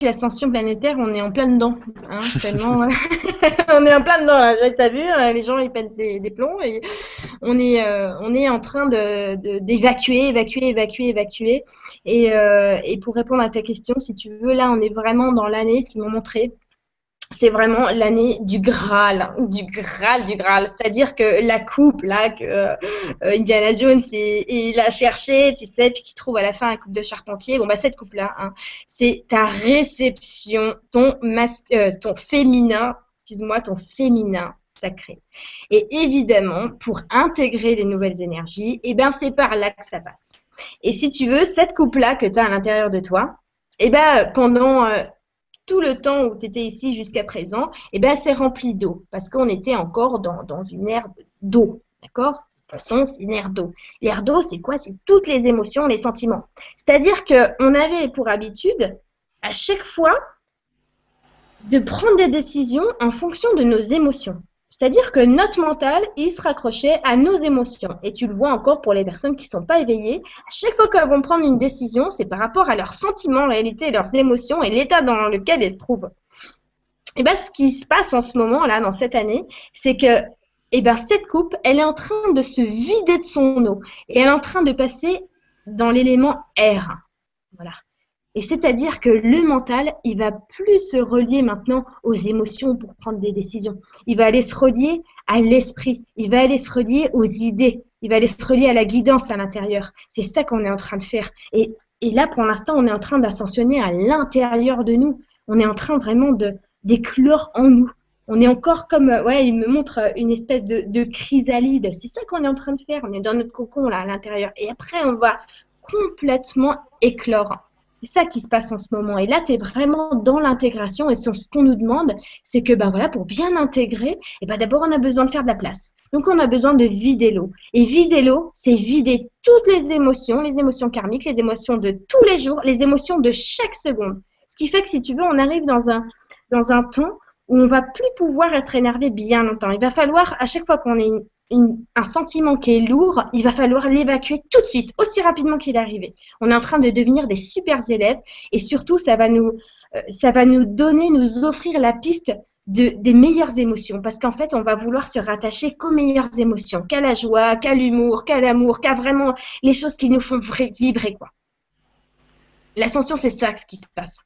l'ascension planétaire, on est en plein dedans. Hein, seulement, on est en plein dedans là. T'as vu, les gens ils pètent des plombs et on est en train d'évacuer, évacuer. Et pour répondre à ta question, si tu veux, là, on est vraiment dans l'année, ce qu'ils m'ont montré. C'est vraiment l'année du Graal, du Graal, du Graal. C'est-à-dire que la coupe, là, que Indiana Jones, il a cherché, tu sais, puis qu'il trouve à la fin la coupe de Charpentier. Bon, bah, cette coupe-là, hein, c'est ta réception, ton féminin, excuse-moi, ton féminin sacré. Et évidemment, pour intégrer les nouvelles énergies, eh ben, c'est par là que ça passe. Et si tu veux, cette coupe-là que tu as à l'intérieur de toi, eh ben, pendant tout le temps où tu étais ici jusqu'à présent, eh ben, c'est rempli d'eau, parce qu'on était encore dans une ère d'eau, d'accord? De toute façon, c'est une ère d'eau. L'ère d'eau, c'est quoi? C'est toutes les émotions, les sentiments. C'est-à-dire qu'on avait pour habitude, à chaque fois, de prendre des décisions en fonction de nos émotions. C'est-à-dire que notre mental, il se raccrochait à nos émotions. Et tu le vois encore pour les personnes qui ne sont pas éveillées. À chaque fois qu'elles vont prendre une décision, c'est par rapport à leurs sentiments, en réalité, leurs émotions et l'état dans lequel elles se trouvent. Et bien, ce qui se passe en ce moment, là, dans cette année, c'est que cette coupe, elle est en train de se vider de son eau. Et elle est en train de passer dans l'élément air. Voilà. Et c'est-à-dire que le mental, il va plus se relier maintenant aux émotions pour prendre des décisions. Il va aller se relier à l'esprit. Il va aller se relier aux idées. Il va aller se relier à la guidance à l'intérieur. C'est ça qu'on est en train de faire. Et là, pour l'instant, on est en train d'ascensionner à l'intérieur de nous. On est en train vraiment d'éclore en nous. On est encore comme, il me montre une espèce de chrysalide. C'est ça qu'on est en train de faire. On est dans notre cocon, là, à l'intérieur. Et après, on va complètement éclore. C'est ça qui se passe en ce moment. Et là, tu es vraiment dans l'intégration. Et ce qu'on nous demande, c'est que pour bien intégrer, d'abord, on a besoin de faire de la place. Donc, on a besoin de vider l'eau. Et vider l'eau, c'est vider toutes les émotions karmiques, les émotions de tous les jours, les émotions de chaque seconde. Ce qui fait que, si tu veux, on arrive dans un temps où on va plus pouvoir être énervé bien longtemps. Il va falloir, à chaque fois qu'on ait un sentiment qui est lourd, il va falloir l'évacuer tout de suite, aussi rapidement qu'il est arrivé. On est en train de devenir des super élèves et surtout, ça va nous offrir la piste des meilleures émotions parce qu'en fait, on va vouloir se rattacher qu'aux meilleures émotions, qu'à la joie, qu'à l'humour, qu'à l'amour, qu'à vraiment les choses qui nous font vibrer, quoi. L'ascension, c'est ça ce qui se passe.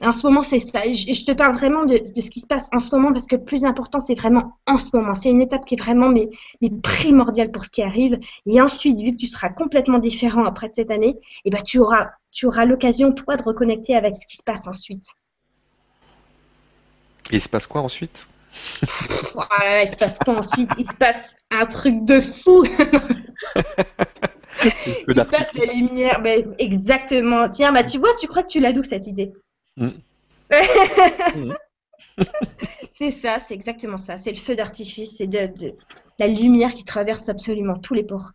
En ce moment, c'est ça. Et je te parle vraiment de ce qui se passe en ce moment parce que le plus important, c'est vraiment en ce moment. C'est une étape qui est vraiment mais primordiale pour ce qui arrive. Et ensuite, vu que tu seras complètement différent après cette année, tu auras l'occasion, toi, de reconnecter avec ce qui se passe ensuite. Et il se passe quoi ensuite? Voilà, il se passe quoi ensuite? Il se passe un truc de fou. Le feu Il se passe d'artifice. la lumière. Exactement. Tiens, tu vois, tu crois que tu l'as d'où cette idée? Mm. Mm. C'est ça, c'est exactement ça. C'est le feu d'artifice, c'est de la lumière qui traverse absolument tous les pores.